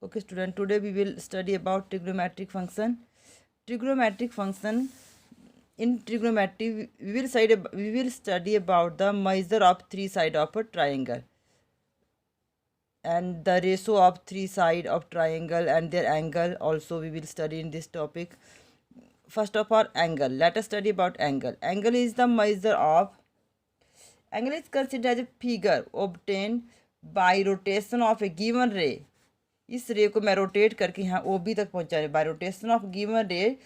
Okay student, today we will study about trigonometric function. Trigonometric function, in trigonometry we will study about the measure of three side of a triangle and the ratio of three side of triangle and their angle also we will study in this topic. First of all, angle. Let us study about angle. Angle is considered as a figure obtained by rotation of a given ray. इस रे को मैं rotate करके यहाँ O B तक पहुँचा रही bye rotation of given रे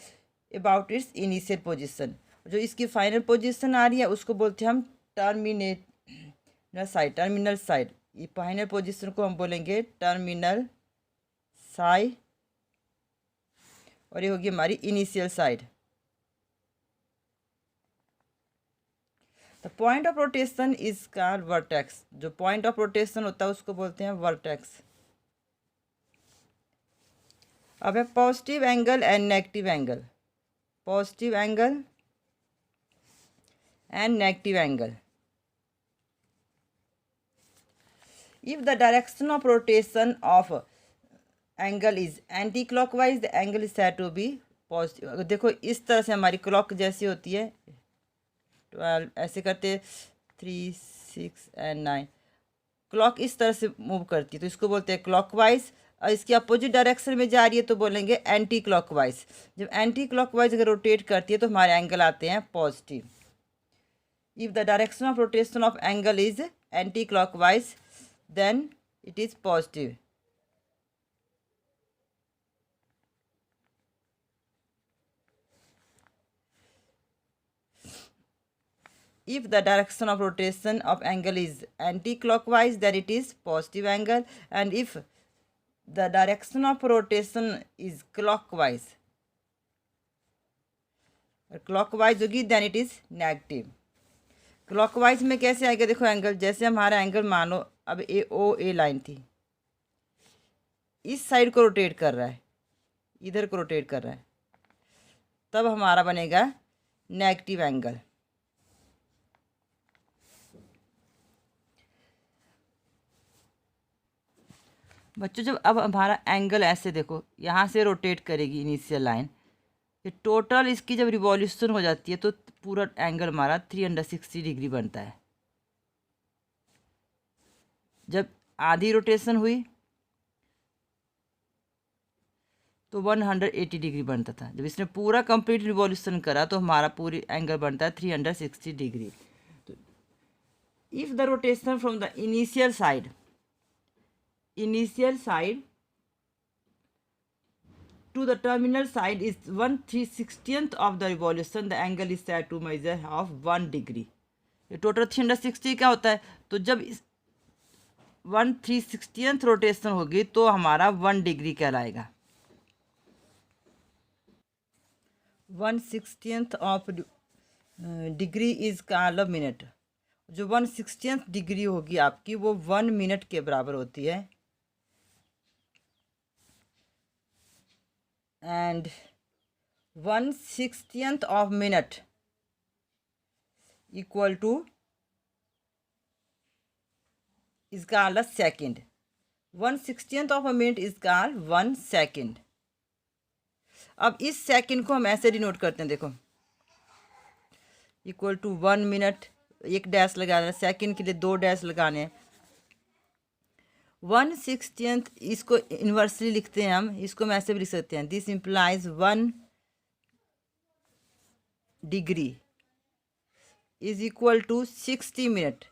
अबाउट इट्स इनिशियल पोजीशन. जो इसकी फाइनल पोजीशन आ रही है उसको बोलते हैं हम टर्मिनल साइड. ये फाइनल पोजीशन को हम बोलेंगे टर्मिनल साइड और ये होगी हमारी initial side. The point of rotation is called vertex. जो पॉइंट ऑफ रोटेशन होता है उसको बोलते हैं वर्टेक्स. अब है positive angle and negative angle. Positive angle and negative angle. If the direction of rotation of angle is anticlockwise the angle is said to be positive. देखो इस तरह से हमारी क्लॉक जैसी होती है 12 ऐसे करते 3 6 एंड 9. क्लॉक इस तरह से मूव करती है तो इसको बोलते हैं क्लॉकवाइज. और इसकी अपोजिट डायरेक्शन में जा रही है तो बोलेंगे एंटी क्लॉकवाइज. जब एंटी क्लॉकवाइज अगर रोटेट करती है तो हमारे एंगल आते हैं positive. If the direction of rotation of angle is anticlockwise then it is positive. If the direction of rotation of angle is anti-clockwise, then it is positive angle, and if the direction of rotation is clockwise होगी then it is negative. Clockwise में कैसे आएगा देखो angle. जैसे हमारा angle मानो अब ए line थी, इस साइड को रोटेट कर रहा है, इधर को रोटेट कर रहा है, तब हमारा बनेगा नेगेटिव एंगल. बच्चों जब अब हमारा एंगल ऐसे देखो यहाँ से रोटेट करेगी इनिशियल लाइन, ये टोटल इसकी जब रिवॉल्यूशन हो जाती है तो पूरा एंगल हमारा 360 डिग्री बनता है. जब आधी रोटेशन हुई तो 180 डिग्री बनता था. जब इसने पूरा कंप्लीट रिवॉल्यूशन करा तो हमारा पूरी एंगल बनता है 360 डिग्री. तो if the rotation from the initial side to the terminal side is 1/360th of the revolution, the angle is said to measure of 1 degree. ये टोटल 360 क्या होता है. तो जब 1/360th रोटेशन होगी तो हमारा 1 डिग्री कहलाएगा. 1/60th of degree is called minute. जो 1/60th डिग्री होगी आपकी वो 1 मिनट के बराबर होती है. and 1/60th of minute equal to is called a second. 1/60th of a minute is called 1 second. अब इस सेकंड को हम ऐसे डिनोट करते हैं देखो इक्वल टू 1 मिनट, एक डैश लगाना है, सेकंड के लिए 2 डैश लगाने हैं. 1/60th इसको इन्वर्सली लिखते हैं हम, इसको हम ऐसे भी लिख सकते हैं. This implies 1 degree is equal to 60 minute.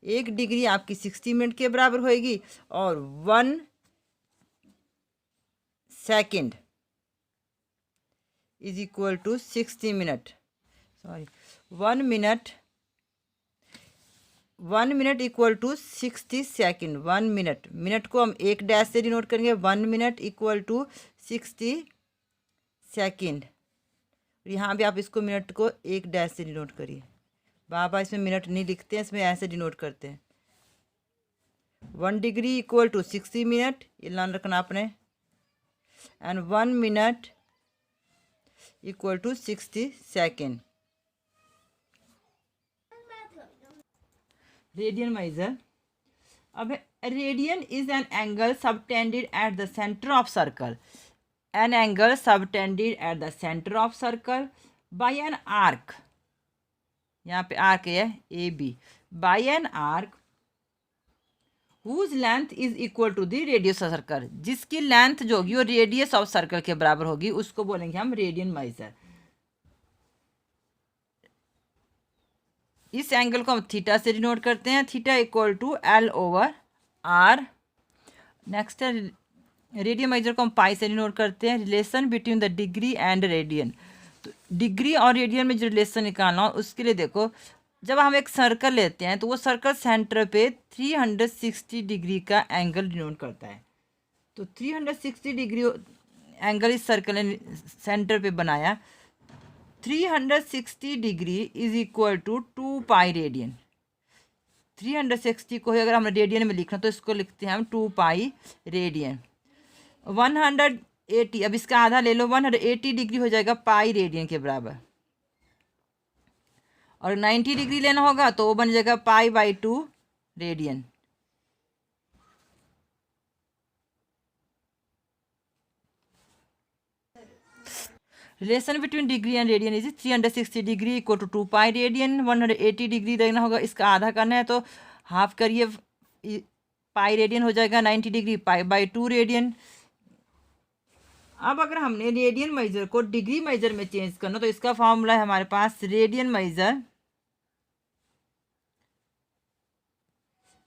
1 degree आपकी 60 मिनट के बराबर होएगी और 1 second is equal to 60 minute. Sorry 1 minute equal to 60 second. 1 minute, minute को हम एक डैश से डिनोट करेंगे. 1 मिनट इक्वल टू 60 सेकेंड. यहाँ भी आप इसको मिनट को एक डैश से डिनोट करिए. बाबा इसमें मिनट नहीं लिखते हैं, इसमें ऐसे डिनोट करते हैं. 1 डिग्री इक्वल टू 60 मिनट, ये ध्यान रखना आपने. And 1 minute equal to 60 second. Radian measure. अब radian is an angle subtended at the centre of circle, an angle subtended at the centre of circle by an arc, यहाँ पे arc है A B, by an arc whose length is equal to the radius of circle, जिसकी length जो होगी वो radius of circle के बराबर होगी, उसको बोलेंगे हम रेडियन मेजर। इस एंगल को हम थीटा से डिनोट करते हैं, theta equal to L over R. Next है रेडियन मेजर को हम पाई से डिनोट करते हैं, relation between the degree and radian. तो डिग्री और रेडियन में जो रिलेशन निकालना हो उसके लिए देखो, जब हम एक सर्कल लेते हैं तो वो सर्कल सेंटर पे 360 डिग्री का एंगल डिनोट करता है। तो 360 डिग्री एंगल इस सर्कल ने सेंटर पे बनाया, 360 degree is equal to 2 pi radian. 360 को ही अगर हम रेडियन में लिखना तो इसको लिखते हैं हम 2 पाई रेडियन। 180, अब इसका आधा ले लो, 180 डिग्री हो जाएगा पाई रेडियन के बराबर, और 90 डिग्री लेना होगा तो वो बन जाएगा pi by 2 radian. Relation between degree and radian is 360 degree equal to 2 pi radian. 180 degree देना होगा, इसका आधा करना है तो हाफ करिए, पाई रेडियन हो जाएगा, 90 डिग्री पाई बाई 2 रेडियन। अब अगर हमने रेडियन मेजर को डिग्री मेजर में चेंज करना तो इसका फॉर्मूला है हमारे पास, radian measure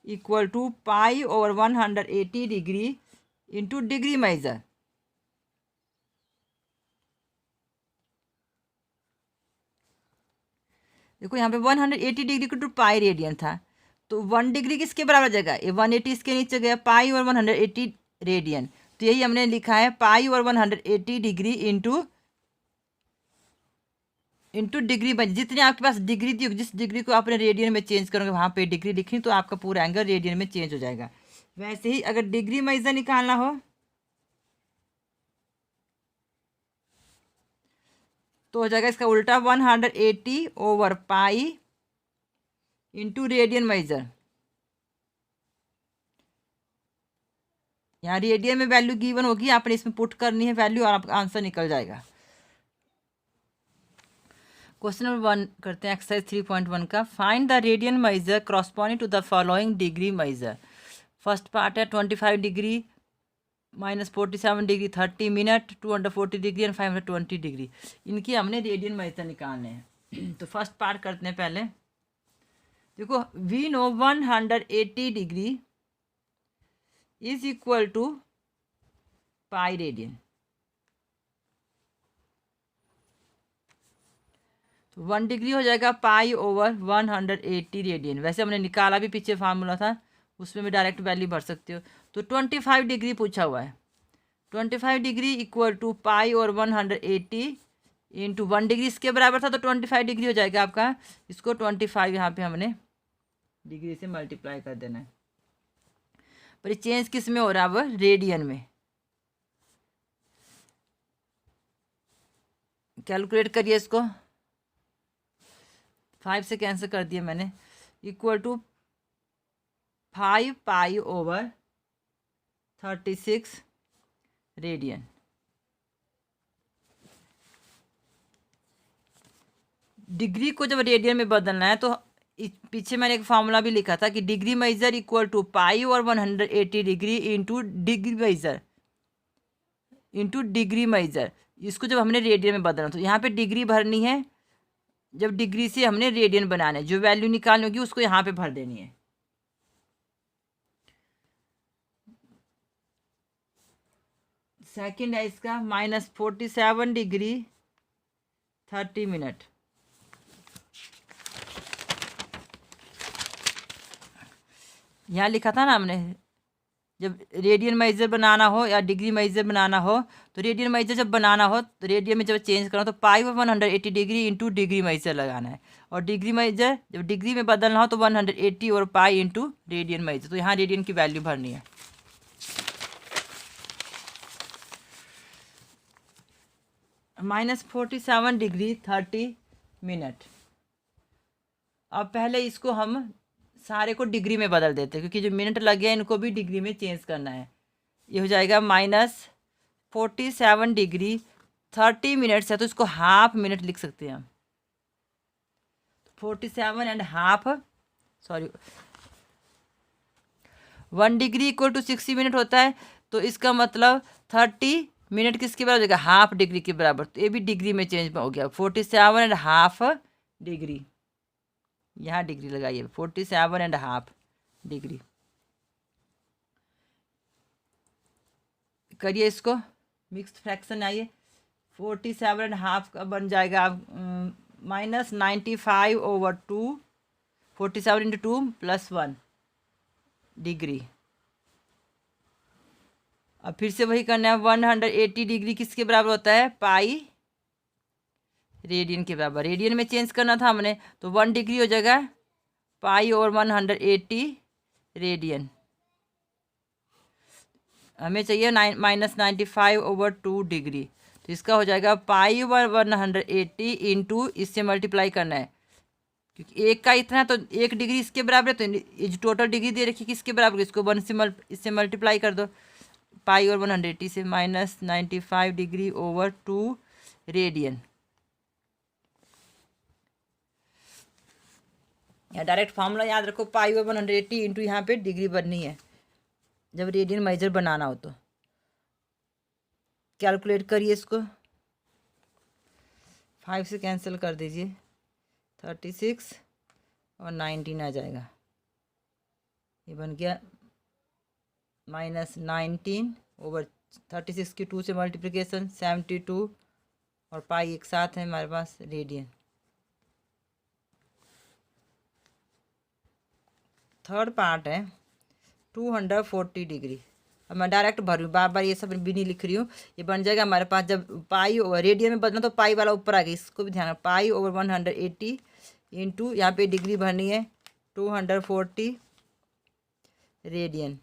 equal to pi over 180 degree into degree measure. देखो यहाँ पे 180 डिग्री को टू पाई रेडियन था, तो 1 डिग्री किसके बराबर जगह, ये 180 इसके नीचे गया, पाई और 180 रेडियन। तो यही हमने लिखा है पाई और 180 डिग्री इंटू डिग्री बन, जितनी आपके पास डिग्री थी, जिस डिग्री को आपने रेडियन में चेंज करोगे वहाँ पे डिग्री लिखनी, तो आपका पूरा एंगल रेडियन में चेंज हो जाएगा। वैसे ही अगर डिग्री मेजर निकालना हो तो हो जाएगा इसका उल्टा, 180 over pi into radian major. यहाँ रेडियन में वैल्यू गिवन होगी, आपने इसमें पुट करनी है वैल्यू और आपका आंसर निकल जाएगा। क्वेश्चन नंबर 1 करते हैं, एक्सरसाइज 3.1 का। Find the radian measure corresponding to the following degree measure. First part है 25 degree -47 degree 30 minute, 240 degree and 520 degree. इनकी हमने रेडियन मेजर निकालने हैं। तो फर्स्ट पार्ट करते हैं पहले। देखो we know 180 degree is equal to pi radian. तो 1 डिग्री हो जाएगा पाई ओवर 180 रेडियन। वैसे हमने निकाला भी, पीछे फार्मूला था उसमें भी डायरेक्ट वैल्यू भर सकते हो। तो 25 डिग्री पूछा हुआ है, 25 डिग्री इक्वल टू पाई और 180 इंटू 1 डिग्री इसके बराबर था, तो 25 डिग्री हो जाएगा आपका। इसको 25 यहाँ पे हमने डिग्री से मल्टीप्लाई कर देना है। पर ये चेंज किस में हो रहा है, अब रेडियन में। कैलकुलेट करिए इसको, 5 से कैंसिल कर दिया मैंने, equal to 5 pi over 36 radian. Degree को जब रेडियन में बदलना है तो पीछे मैंने एक फार्मूला भी लिखा था कि degree measure equal to pi और 180 degree into degree measure into degree measure. इसको जब हमने रेडियन में बदलना तो यहाँ पे डिग्री भरनी है, जब डिग्री से हमने रेडियन बनाना है, जो वैल्यू निकालनी होगी उसको यहाँ पे भर देनी है। सेकंड है इसका -47 डिग्री 30 मिनट। यहाँ लिखा था ना हमने, जब रेडियन मेजर बनाना हो या डिग्री मेजर बनाना हो, तो रेडियन मेजर जब बनाना हो तो रेडियन में जब चेंज करना तो पाई और 180 डिग्री इंटू डिग्री मेजर लगाना है, और डिग्री मेजर जब डिग्री में बदलना हो तो 180 और पाई इंटू रेडियन मेजर। तो यहाँ रेडियन की वैल्यू भरनी है। -47 डिग्री 30 मिनट। अब पहले इसको हम सारे को डिग्री में बदल देते हैं, क्योंकि जो मिनट लगे हैं इनको भी डिग्री में चेंज करना है। ये हो जाएगा -47 डिग्री 30 मिनट्स है, तो इसको हाफ मिनट लिख सकते हैं हम। 47.5 sorry 1 degree equal to 60 minute होता है, तो इसका मतलब 30 मिनट किसके बराबर हो जाएगा, हाफ डिग्री के बराबर। तो ये भी डिग्री में चेंज हो गया, 47.5 डिग्री। यहाँ डिग्री लगाइए, 47.5 डिग्री। करिए इसको मिक्स्ड फ्रैक्शन, आइए 47.5 का बन जाएगा -95/2, 47 × 2 + 1 डिग्री। अब फिर से वही करना है, 180 डिग्री किसके बराबर होता है, पाई रेडियन के बराबर। रेडियन में चेंज करना था हमने, तो 1 डिग्री हो जाएगा पाई और 180 रेडियन। हमें चाहिए -95/2 डिग्री, तो इसका हो जाएगा पाई 180 इंटू इससे मल्टीप्लाई करना है, क्योंकि एक का इतना है तो 1 डिग्री इसके बराबर है, तो ये जो टोटल डिग्री दे रखी किसके बराबर, इसको 1 से इससे मल्टीप्लाई कर दो, पाई और 180 से -95 डिग्री ओवर 2 रेडियन। या डायरेक्ट फॉर्मूला याद रखो, पाई और 180 इंटू यहाँ पे डिग्री बननी है जब रेडियन मेजर बनाना हो। तो कैलकुलेट करिए इसको, 5 से कैंसिल कर दीजिए, 36 और 19 आ जाएगा। ये बन गया -19/36 की 2 से मल्टीप्लिकेशन 72 और पाई एक साथ है हमारे पास रेडियन। थर्ड पार्ट है 240 डिग्री। अब मैं डायरेक्ट भरूँ, बार बार ये सब भी नहीं लिख रही हूँ। ये बन जाएगा हमारे पास, जब पाई ओवर रेडियन में बदलना तो पाई वाला ऊपर आ गई, इसको भी ध्यान, पाई ओवर 180 इंटू यहाँ पे डिग्री भरनी है 240 रेडियन।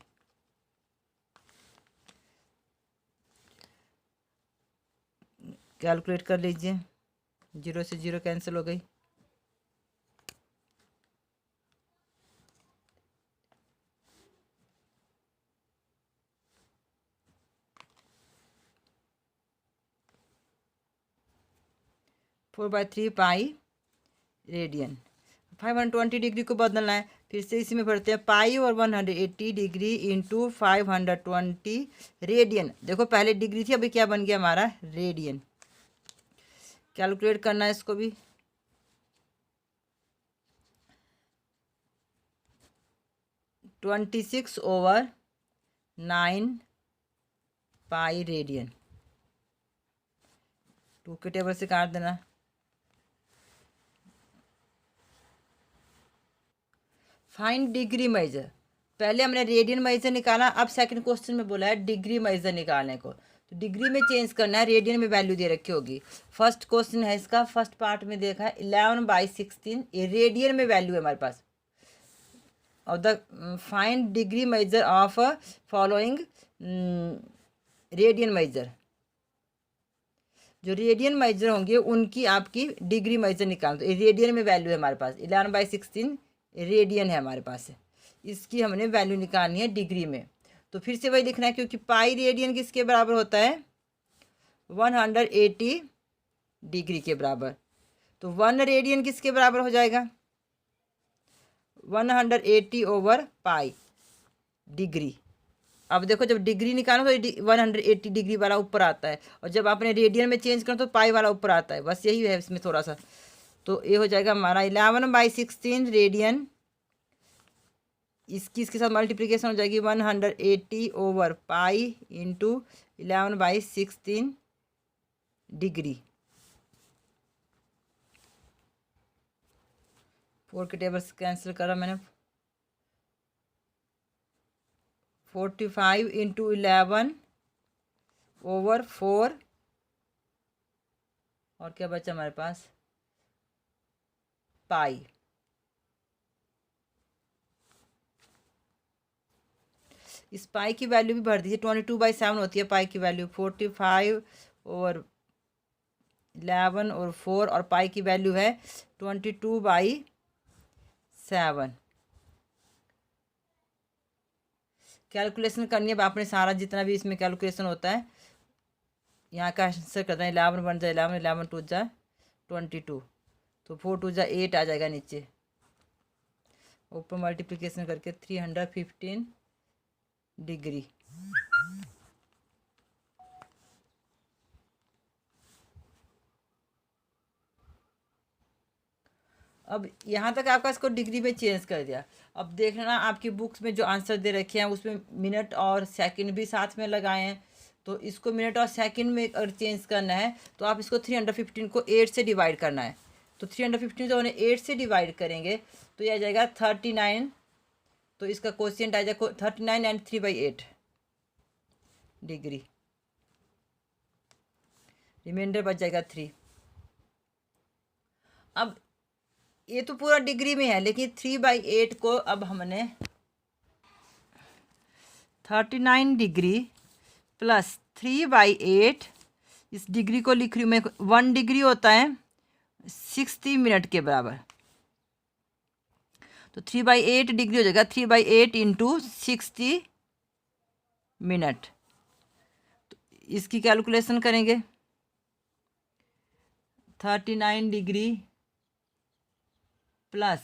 कैलकुलेट कर लीजिए, 0 से 0 कैंसिल हो गई, four by 3 pi radian. 520 degree को बदलना है, फिर से इसी में भरते हैं, पाई और 180 डिग्री इंटू 520 रेडियन। देखो पहले डिग्री थी, अभी क्या बन गया हमारा, रेडियन। कैलकुलेट करना है इसको भी, (26/9 पाई रेडियन). 2 के टेबल से काट देना। फाइंड डिग्री मेजर, पहले हमने रेडियन मेजर निकाला, अब सेकंड क्वेश्चन में बोला है डिग्री मेजर निकालने को, तो डिग्री में चेंज करना है, रेडियन में वैल्यू दे रखी होगी। फर्स्ट क्वेश्चन है इसका, फर्स्ट पार्ट में देखा है 11/16, ये रेडियन में वैल्यू है हमारे पास। और the find degree measure of following radian major, जो रेडियन मेजर होंगे उनकी आपकी डिग्री मेजर निकाल दो। रेडियन में वैल्यू है हमारे पास, 11/16 रेडियन है हमारे पास, इसकी हमने वैल्यू निकालनी है डिग्री में। तो फिर से वही लिखना है, क्योंकि पाई रेडियन किसके बराबर होता है, 180 डिग्री के बराबर। तो 1 रेडियन किसके बराबर हो जाएगा, 180 ओवर पाई डिग्री। अब देखो जब डिग्री निकालो तो 180 डिग्री वाला ऊपर आता है, और जब आपने रेडियन में चेंज करो तो पाई वाला ऊपर आता है, बस यही है इसमें थोड़ा सा। तो ये हो जाएगा हमारा 11/16 रेडियन, इसके साथ मल्टीप्लिकेशन हो जाएगी 180 ओवर पाई इंटू 11/16 डिग्री। 4 के टेबल से कैंसिल करा मैंने, 45 इंटू 11 ओवर 4, और क्या बचा हमारे पास, पाई। इस पाई की वैल्यू भी भर दीजिए, 22/7 होती है पाई की वैल्यू, 45 ओवर 11 और 4, और पाई की वैल्यू है 22/7। कैलकुलेशन करनी है। अब आपने सारा जितना भी इसमें कैलकुलेशन होता है यहाँ का आंसर करना है। 11 1 जा 11, 11 2 जा 22, तो 4 2 जा 8 आ जाएगा नीचे। ऊपर मल्टीप्लिकेशन करके 315 डिग्री। अब यहाँ तक आपका इसको डिग्री में चेंज कर दिया। अब देख लेना आपकी बुक्स में जो आंसर दे रखे हैं उसमें मिनट और सेकंड भी साथ में लगाए हैं, तो इसको मिनट और सेकंड में अगर चेंज करना है तो आप इसको 315 को 8 से डिवाइड करना है। तो 315 जो उन्हें 8 से डिवाइड करेंगे तो यह आ जाएगा 39। तो इसका क्वेश्चन आ जाएगा 39 एंड 3/8 डिग्री। रिमाइंडर बच जाएगा 3। अब ये तो पूरा डिग्री में है, लेकिन 3/8 को अब हमने 39 डिग्री प्लस 3/8, इस डिग्री को लिख रही हूँ मैं। 1 डिग्री होता है 60 मिनट के बराबर, तो 3/8 डिग्री हो जाएगा 3/8 इंटू 60 मिनट। तो इसकी कैलकुलेशन करेंगे। 39 डिग्री प्लस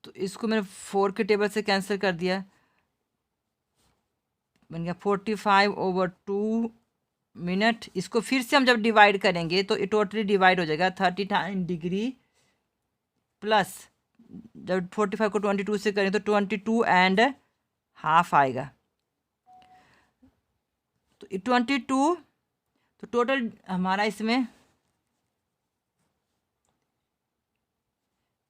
तो इसको मैंने 4 के टेबल से कैंसिल कर दिया, बन गया 45/2 मिनट। इसको फिर से हम जब डिवाइड करेंगे तो ये टोटली डिवाइड हो जाएगा 39 डिग्री प्लस, जब 45 को 22 से करें तो 22.5 आएगा। तो 22, तो टोटल हमारा इसमें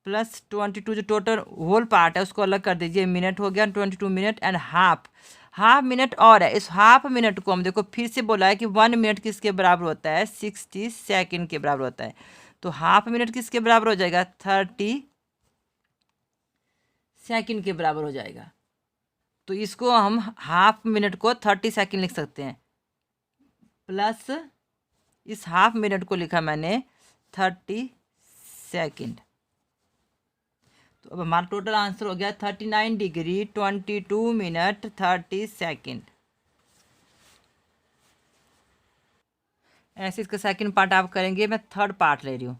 प्लस 22 जो टोटल होल पार्ट है उसको अलग कर दीजिए, मिनट हो गया 22 मिनट एंड हाफ मिनट और है। इस हाफ मिनट को हम देखो फिर से बोला है कि 1 मिनट किसके बराबर होता है, 60 सेकंड के बराबर होता है। तो हाफ मिनट किसके बराबर हो जाएगा, 30 सेकंड के बराबर हो जाएगा। तो इसको हम हाफ मिनट को 30 सेकंड लिख सकते हैं, प्लस इस हाफ मिनट को लिखा मैंने 30 सेकंड। तो अब हमारा टोटल आंसर हो गया 39 डिग्री 22 मिनट 30 सेकंड। ऐसे इसका सेकंड पार्ट आप करेंगे, मैं थर्ड पार्ट ले रही हूँ।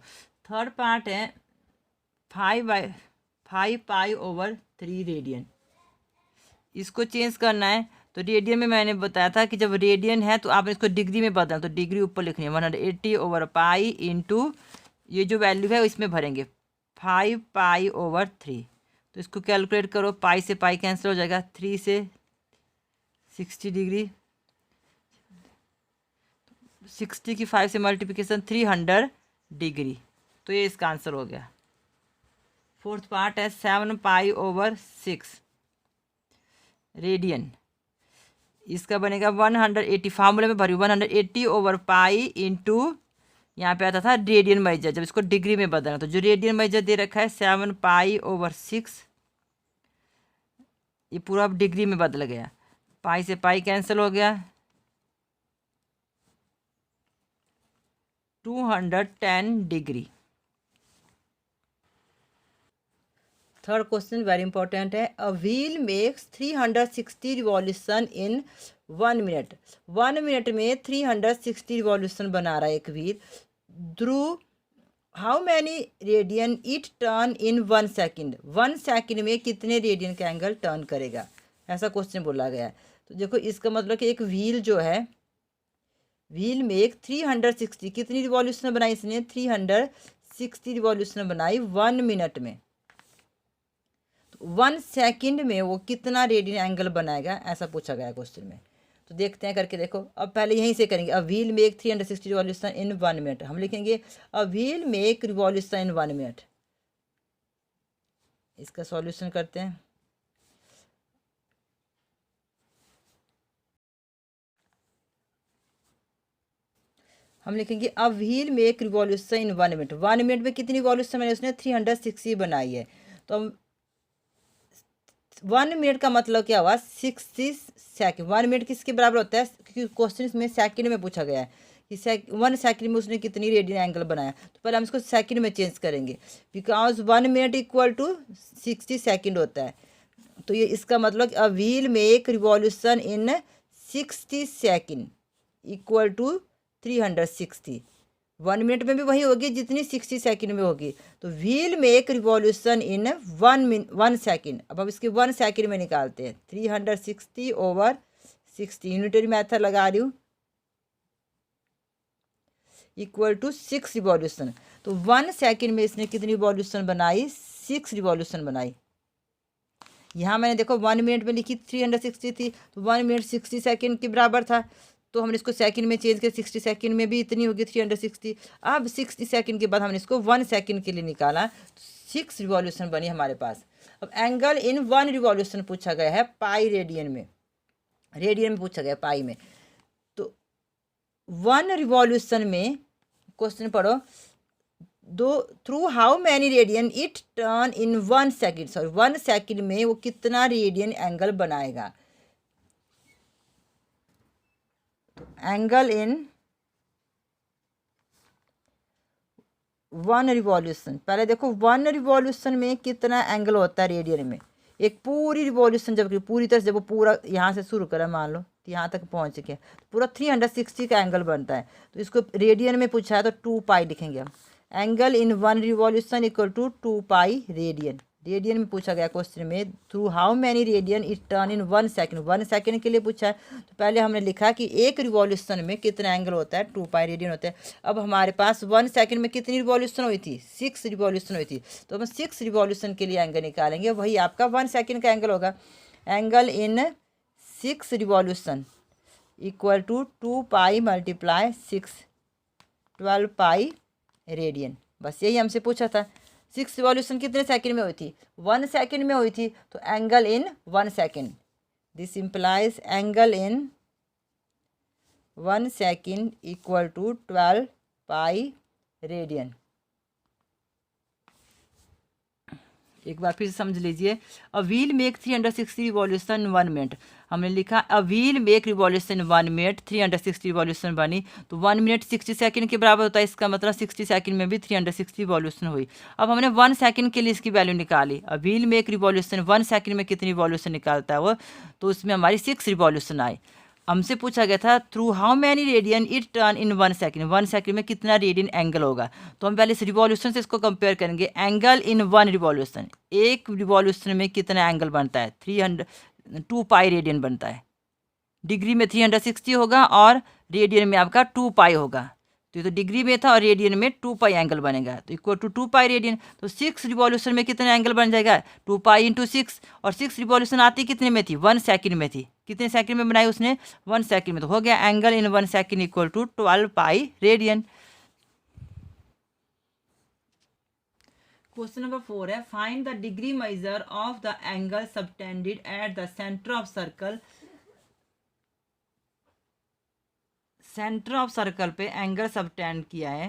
थर्ड पार्ट है 5π/3 रेडियन। इसको चेंज करना है तो रेडियन में मैंने बताया था कि जब रेडियन है तो आपने इसको डिग्री में बदलना, तो डिग्री ऊपर लिखनी है 180/π इंटू ये जो वैल्यू है इसमें भरेंगे 5π/3। तो इसको कैलकुलेट करो, पाई से पाई कैंसिल हो जाएगा, 3 से 60 डिग्री, 60 की 5 से मल्टीप्लिकेशन 300 डिग्री। तो ये इसका आंसर हो गया। फोर्थ पार्ट है 7π/6 रेडियन। इसका बनेगा 180, फार्मूले में भरी 180/π इंटू यहाँ पे आता था रेडियन मेजर, जब इसको डिग्री में बदलना तो जो रेडियन मेजर दे रखा है 7π/6, ये पूरा डिग्री में बदल गया। पाई से पाई कैंसिल हो गया, 210 degree. Third question very important है। A wheel makes 360 revolution in 1 minute. 1 minute में 360 रिवॉल्यूशन बना रहा है एक wheel. Through how many radian it turn in 1 second. 1 second में कितने रेडियन का एंगल टर्न करेगा, ऐसा क्वेश्चन बोला गया है। तो देखो इसका मतलब कि एक व्हील जो है, व्हील में एक 360 कितनी रिवॉल्यूशन बनाई इसने, 360 रिवॉल्यूशन बनाई 1 मिनट में। तो 1 सेकेंड में वो कितना रेडियन एंगल बनाएगा, ऐसा पूछा गया क्वेश्चन में। तो देखते हैं करके देखो। अब पहले यहीं से करेंगे। अ wheel make 360 revolution in 1 minute. हम लिखेंगे अ wheel make revolution in 1 minute. इसका सॉल्यूशन करते हैं। हम लिखेंगे अ wheel make revolution in 1 minute. 1 minute में कितनी रिवॉल्यूशन मैंने उसने 360 बनाई है। तो 1 मिनट का मतलब क्या हुआ, 60 सेकेंड। 1 मिनट किसके बराबर होता है, क्योंकि क्वेश्चन में सेकेंड में पूछा गया है कि 1 सेकंड में उसने कितनी रेडियन एंगल बनाया। तो पहले हम इसको सेकंड में चेंज करेंगे, because 1 minute equal to 60 second होता है। तो ये इसका मतलब a wheel make revolution in 60 second equal to 360। 1 minute में भी वही होगी जितनी 60 सेकंड में होगी। तो wheel make revolution in 1 second. अब हम इसके 1 सेकंड में निकालते हैं। 360 ओवर 60 यूनिटरी मेथड लगा रही हूँ, इक्वल टू 6 रिवॉल्यूशन। तो 1 सेकंड में इसने कितनी रिवॉल्यूशन बनाई? 6 रिवॉल्यूशन बनाई। यहाँ मैंने देखो 1 मिनट में लिखी 360 थी, तो 1 मिनट 60 सेकंड के बराबर था। तो हमने इसको सेकंड में चेंज किया, 60 सेकंड में भी इतनी होगी 360। अब 60 सेकंड के बाद हमने इसको 1 सेकंड के लिए निकाला, 6 रिवॉल्यूशन बनी हमारे पास। अब एंगल इन 1 रिवॉल्यूशन पूछा गया है पाई रेडियन में, रेडियन में पूछा गया पाई में। तो 1 रिवॉल्यूशन में क्वेश्चन पढ़ो, दो through how many radian it turn in 1 second. Sorry 1 second में वो कितना रेडियन एंगल बनाएगा। तो एंगल इन 1 रिवॉल्यूशन, पहले देखो 1 रिवॉल्यूशन में कितना एंगल होता है रेडियन में। एक पूरी रिवॉल्यूशन जब पूरी तरह से जब वो पूरा यहाँ से शुरू करें, मान लो कि यहाँ तक पहुँच गया, पूरा 360 का एंगल बनता है। तो इसको रेडियन में पूछा है तो 2 पाई लिखेंगे हम। Angle in 1 revolution equal to 2 pi radian. Radian में पूछा गया क्वेश्चन में, through how many radian it turn in 1 second. 1 second के लिए पूछा है, तो पहले हमने लिखा कि एक रिवॉल्यूशन में कितना एंगल होता है, 2 पाई रेडियन होता है। अब हमारे पास 1 सेकंड में कितनी रिवॉल्यूशन हुई थी? 6 रिवॉल्यूशन हुई थी। तो हम 6 रिवॉल्यूशन के लिए एंगल निकालेंगे, वही आपका 1 सेकंड का एंगल होगा। Angle in 6 revolution equal to 2 pi multiply 6, 12 pi radian. बस यही हमसे पूछा था। 6 रिवॉल्यूशन कितने सेकंड में हुई थी? 1 सेकंड में हुई थी। तो angle in 1 second, this implies angle in 1 second equal to 12 pi radian. एक बार फिर से समझ लीजिए, a wheel make 360 revolution 1 minute. हमने लिखा a wheel make revolution 1 minute, 360 revolution बनी। तो 1 मिनट 60 सेकंड के बराबर होता है, इसका मतलब 60 सेकंड में भी 360 रिवॉल्यूशन हुई। अब हमने 1 सेकंड के लिए इसकी वैल्यू निकाली। अ व्हील मेक रिवॉल्यूशन 1 सेकंड में कितनी रिवॉल्यूशन निकालता है वो, तो उसमें हमारी 6 रिवॉल्यूशन आई। हमसे पूछा गया था through how many radian it turn in 1 second. 1 second में कितना रेडियन एंगल होगा। तो हम पहले इस रिवॉल्यूशन से इसको कंपेयर करेंगे। एंगल इन 1 रिवॉल्यूशन, एक रिवॉल्यूशन में कितना एंगल बनता है? 2 पाई रेडियन बनता है। डिग्री में 360 होगा और रेडियन में आपका 2 पाई होगा। तो ये तो डिग्री में था और रेडियन में 2 पाई एंगल बनेगा, तो इक्वल टू 2 पाई रेडियन। तो 6 रिवॉल्यूशन में कितना एंगल बन जाएगा? 2 पाई इंटू 6। और 6 रिवॉल्यूशन आती कितने में थी? 1 सेकंड में थी। कितने सेकंड में बनाई उसने? 1 सेकंड में। तो हो गया angle in 1 second equal to 12 pi radian. Question number 4 है, find the degree measure of the angle subtended at the centre of circle. Centre of circle पे एंगल सबटेंड किया है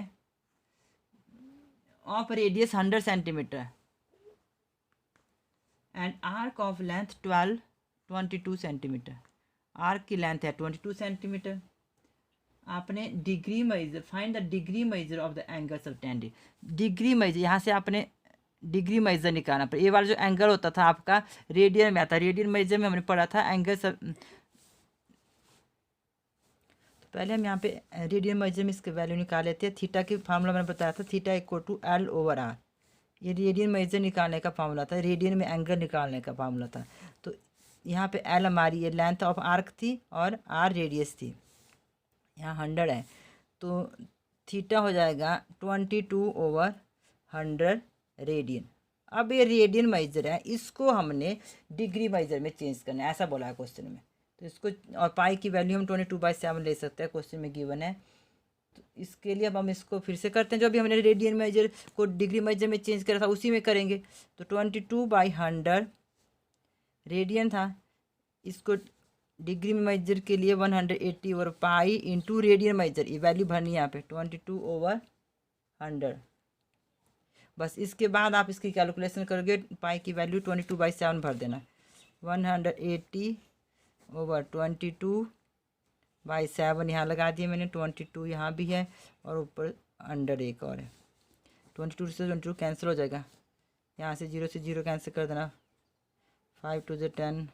of radius 100 centimetre and arc of length 22 centimetre. Arc की length है 22 centimetre. आपने degree measure, find the degree measure of the angle subtended. Degree measure, यहाँ से आपने degree major निकालना पड़ेगा। ये वाला जो एंगल होता था आपका रेडियन में आता, रेडियन मेजर में हमने पढ़ा था एंगल सब। पहले हम यहाँ पे रेडियन मेजर में इसके वैल्यू निकाल लेते हैं। थीटा की फार्मूला मैंने बताया था, theta equal to L over R। ये रेडियन मेजर निकालने का फार्मूला था, रेडियन में एंगल निकालने का फार्मूला था। तो यहाँ पे L हमारी ये लेंथ ऑफ आर्क थी और R रेडियस थी। यहाँ 100 है, तो थीटा हो जाएगा 22 ओवर 100 रेडियन। अब ये रेडियन मेजर है, इसको हमने डिग्री मेजर में चेंज करना है, ऐसा बोला है क्वेश्चन में। तो इसको, और पाई की वैल्यू हम 22/7 ले सकते हैं, क्वेश्चन में गिवन है। तो इसके लिए अब हम इसको फिर से करते हैं, जो भी हमने रेडियन मेजर को डिग्री मेजर में चेंज करा था उसी में करेंगे। तो 22/100 रेडियन था, इसको डिग्री मेजर के लिए 180 over pi into radian major, ये वैल्यू भरनी है यहाँ पे 22 ओवर 100। बस इसके बाद आप इसकी कैलकुलेशन करोगे, पाई की वैल्यू 22/7 भर देना। 180 ओवर 22 बाई 7 यहाँ लगा दिए मैंने, 22 यहाँ भी है और ऊपर अंडर एक और है। 22 से 22 कैंसिल हो जाएगा, यहाँ से 0 से 0 कैंसिल कर देना। 5 2 10,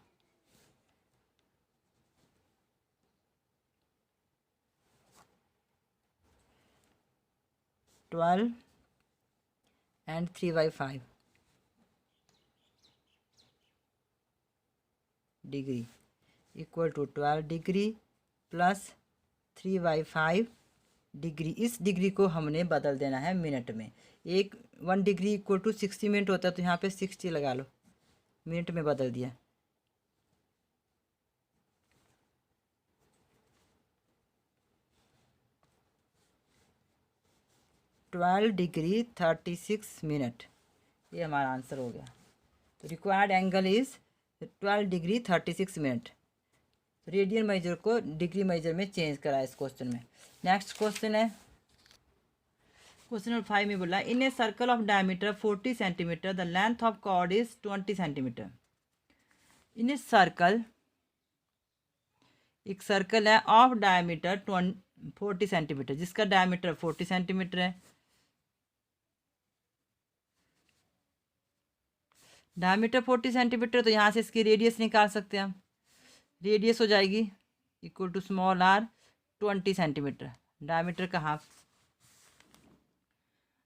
12 and 3/5 degree equal to 12 degree plus 3/5 degree. इस डिग्री को हमने बदल देना है मिनट में। 1 डिग्री इक्वल टू 60 मिनट होता है, तो यहाँ पे 60 लगा लो, मिनट में बदल दिया। ट्वेल्व डिग्री 36 मिनट, ये हमारा आंसर हो गया। तो required angle is 12 degree 36 minute. Radian measure को डिग्री मेजर में चेंज करा इस क्वेश्चन में। नेक्स्ट क्वेश्चन है, क्वेश्चन नंबर 5 में बोला in a circle of diameter 40 centimetre the length of chord is 20 centimetre. In a circle, एक सर्कल है ऑफ डायमीटर 40 सेंटीमीटर, जिसका डायमीटर 40 सेंटीमीटर है। डायमीटर 40 सेंटीमीटर, तो यहाँ से इसकी रेडियस निकाल सकते हैं हम। रेडियस हो जाएगी equal to small R 20 centimetre, diameter का half.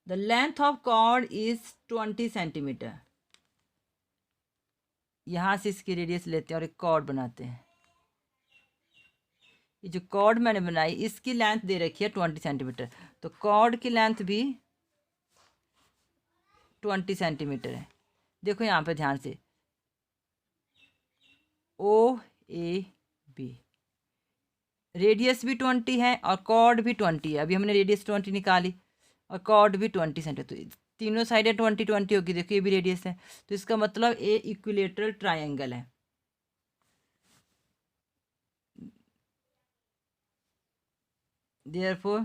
The length of chord is 20 centimetre. यहाँ से इसकी रेडियस लेते हैं और एक कॉर्ड बनाते हैं। ये जो कॉर्ड मैंने बनाई इसकी लेंथ दे रखी है 20 सेंटीमीटर, तो कॉर्ड की लेंथ भी 20 सेंटीमीटर है। देखो यहाँ पे ध्यान से, ओ ए बी, रेडियस भी 20 है और कॉर्ड भी 20 है। अभी हमने रेडियस 20 निकाली और कॉर्ड भी 20 सेंटीमीटर, तो तीनों साइडें 20 होगी। देखो ये भी रेडियस है, तो इसका मतलब ए इक्विलेटरल ट्रायंगल है। Therefore,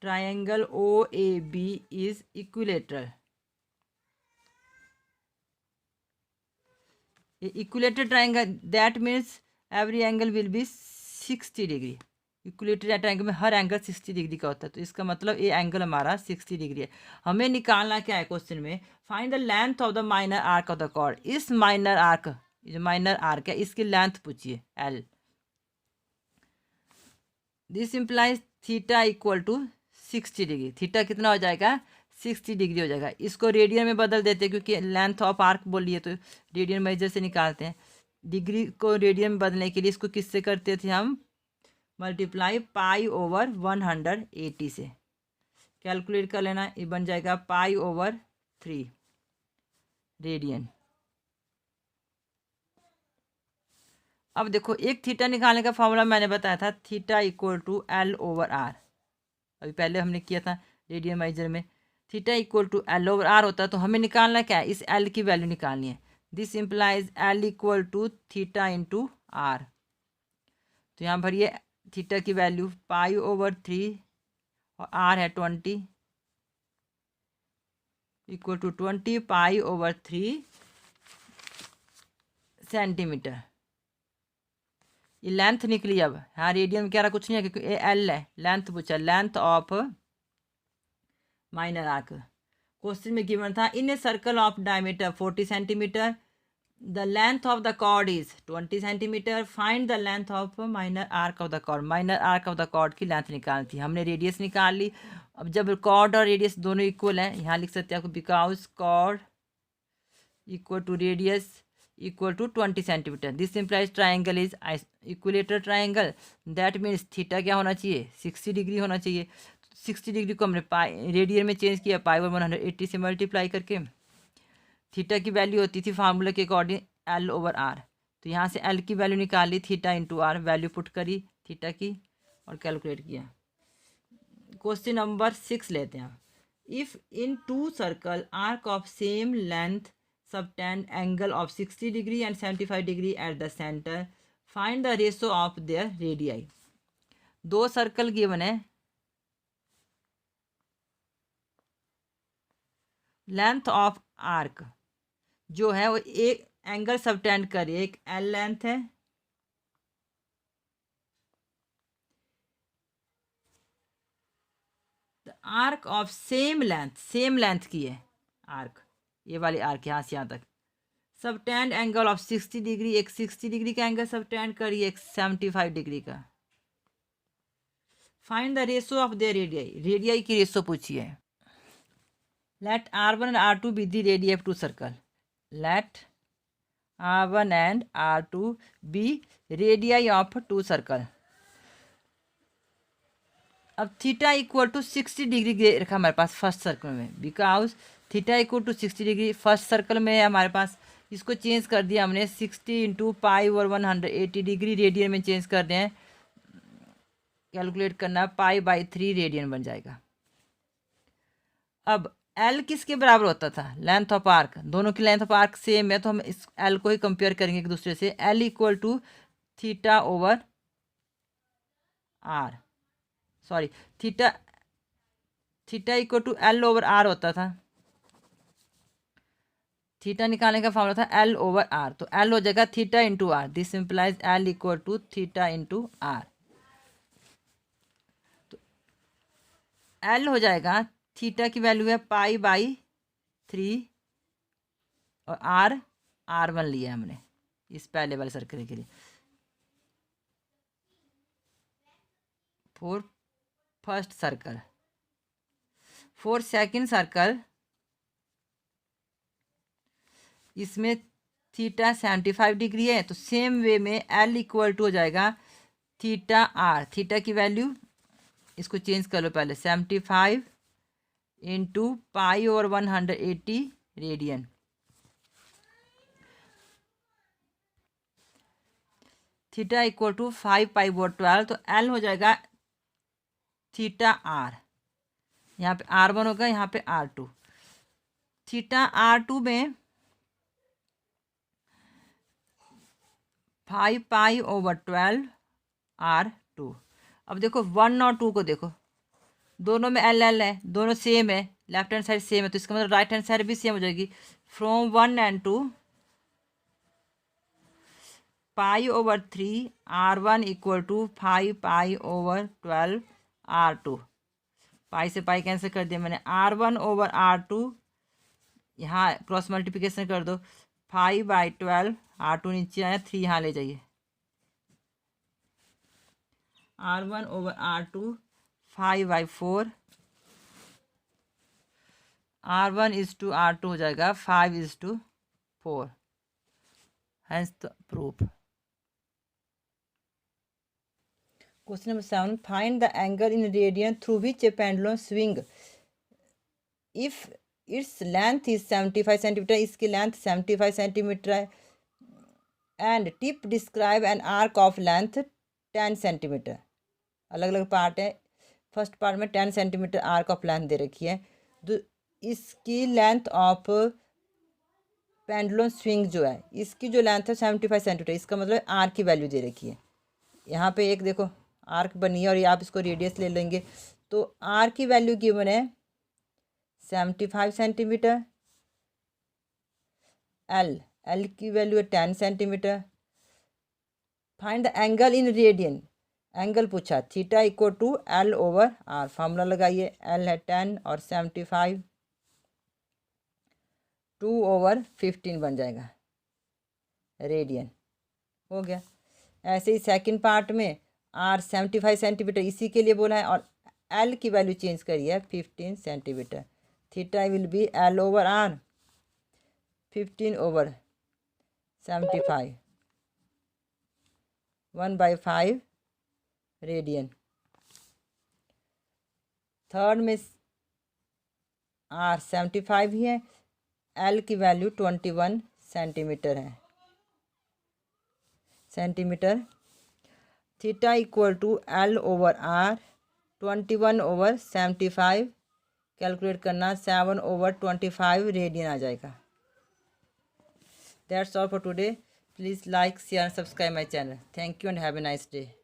triangle OAB is equilateral. Equilateral triangle, that means every angle will be 60 degree. Equilateral triangle में हर एंगल 60 डिग्री का होता है, तो इसका मतलब ये एंगल हमारा 60 डिग्री है। हमें निकालना क्या है क्वेश्चन में, find the length of the minor arc of the chord. इस माइनर आर्क, जो माइनर आर्क है इसकी लेंथ पूछिए L. This implies theta equal to 60 degree. Theta कितना हो जाएगा, 60 डिग्री हो जाएगा। इसको रेडियन में बदल देते हैं, क्योंकि लेंथ ऑफ आर्क बोलिए तो रेडियन मेजर से निकालते हैं। डिग्री को रेडियन में बदलने के लिए इसको किससे करते थे हम, मल्टीप्लाई पाई ओवर 180 से कैलकुलेट कर लेना। ये बन जाएगा पाई ओवर 3 रेडियन। अब देखो, एक थीटा निकालने का फॉर्मूला मैंने बताया था, theta equal to L over R. अभी पहले हमने किया था रेडियन मेजर में। Theta equal to L over R होता है, तो हमें निकालना क्या है, इस एल की वैल्यू निकालनी है। This implies L equal to theta into R. तो यहाँ भरिए थीटा की वैल्यू पाई ओवर 3 और आर है 20 equal to 20 pi over 3 centimetre. ये लेंथ निकली। अब हाँ, रेडियन कह रहा कुछ नहीं है, क्योंकि ये एल है। लेंथ पूछा, length of minor arc. Question में गिवन था in a circle of diameter 40 centimetre the length of the chord is 20 centimetre, find the length of minor arc of the chord. Minor arc of the chord की length निकालनी थी, हमने radius निकाल ली। अब जब cord और radius दोनों equal हैं, यहाँ लिख सकते हैं आपको, because chord equal to radius equal to 20 centimetre. This implies triangle is equilateral triangle, that means theta क्या होना चाहिए, 60 डिग्री होना चाहिए। 60 डिग्री को हमने पाई रेडियन में चेंज किया, पाई ओवर 180 से मल्टीप्लाई करके। थीटा की वैल्यू होती थी फार्मूला के अकॉर्डिंग एल ओवर आर, तो यहाँ से एल की वैल्यू निकाल ली, theta into R, value put करी थीटा की और कैलकुलेट किया। क्वेश्चन नंबर 6 लेते हैं। If in 2 circle arc of same length subtend angle of 60 degree and 75 degree at the centre, find the ratio of their radii. 2 circle given है, length of arc जो है वो एक एंगल सबटेंड कर रही है। एक एल लेंथ है आर्क ऑफ सेम लेंथ की है आर्क, ये वाली आर्क यहाँ से यहाँ तक। सबटेंड एंगल ऑफ 60 डिग्री, एक 60 डिग्री का एंगल सबटेंड करिए, एक 75 डिग्री का। Find the ratio of the radii की रेशो पूछिए। Let R1 and R2 be the radius of two circle. Let R1 and R2 be radii of two circle. अब theta equal to 60 degree रखा हमारे पास first circle में, because theta equal to 60 degree first circle में है हमारे पास। इसको change कर दिया हमने 60 इंटू पाई और 180 डिग्री रेडियन में चेंज कर दें, कैलकुलेट करना, पाई बाई 3 रेडियन बन जाएगा। अब एल किसके बराबर होता था? Length of arc. दोनों की लेंथ ऑफ आर्क सेम है तो हम इस एल को ही कंपेयर करेंगे एक दूसरे से। L equal to theta over R, sorry theta equal to L over R होता था। थीटा निकालने का फॉर्मूला था एल ओवर आर, तो एल हो जाएगा theta into R. This implies L equal to theta into R. तो एल हो जाएगा, थीटा की वैल्यू है पाई बाई 3 और R1 लिया हमने इस पहले वाले सर्कल के लिए। For first circle, for second circle इसमें थीटा 75 डिग्री है, तो सेम वे में एल इक्वल टू हो जाएगा थीटा आर। थीटा की वैल्यू इसको चेंज कर लो पहले, 75 इंटू पाई और 180 रेडियन। थीटा इक्वल टू 5 पाई और 12, तो एल हो जाएगा थीटा आर। यहाँ पे R1 होगा, यहाँ पे R2। थीटा R2 में 5 पाई ओवर 12 R2। अब देखो 1 और 2 को देखो, दोनों में एल एल है, दोनों सेम है, लेफ्ट हैंड साइड सेम है, तो इसका मतलब राइट हैंड साइड भी सेम हो जाएगी। From 1 and 2 pi over 3 R1 equal to 5 pi over 12 R2। Pi से पाई कैंसिल कर दिया मैंने, R1 ओवर R2, यहाँ क्रॉस मल्टीप्लिकेशन कर दो, 5 बाई 12, R2 नीचे आया, 3 यहाँ ले जाइए, R1 over R2 5 by 4, R1 is to R2 हो जाएगा 5:4। Hence the proof. Question number 7, find the angle in radian through which a pendulum swing if its length is 75 centimetre. इसकी लेंथ 75 सेंटीमीटर है, and tip describe an arc of length 10 centimetre. अलग अलग part है, first part में 10 centimetre arc of length दे रखी है। इसकी लेंथ ऑफ पेंडुलम स्विंग जो है, इसकी जो लेंथ है 75 सेंटीमीटर, इसका मतलब आर की वैल्यू दे रखी है। यहाँ पे एक देखो आर्क बनी है और ये आप इसको रेडियस ले लेंगे, तो आर की वैल्यू गिवन है 75 सेंटीमीटर, एल की वैल्यू है 10 centimetre. Find the angle in radian, angle पूछा, theta equal to L over R. Formula लगाइए, एल है 10 और 75, 2/15 बन जाएगा रेडियन, हो गया। ऐसे ही सेकंड पार्ट में आर 75 सेंटीमीटर इसी के लिए बोला है, और एल की वैल्यू चेंज करिए 15 centimetre. Theta will be L over R, 15/75, 1/5 radian. Third में आर 75 ही है, एल की वैल्यू 21 सेंटीमीटर है, centimetre. Theta equal to L over R, 21/75 calculate करना, 7/25 रेडियन आ जाएगा। That's all for today. Please like share and subscribe my channel. Thank you and have a nice day.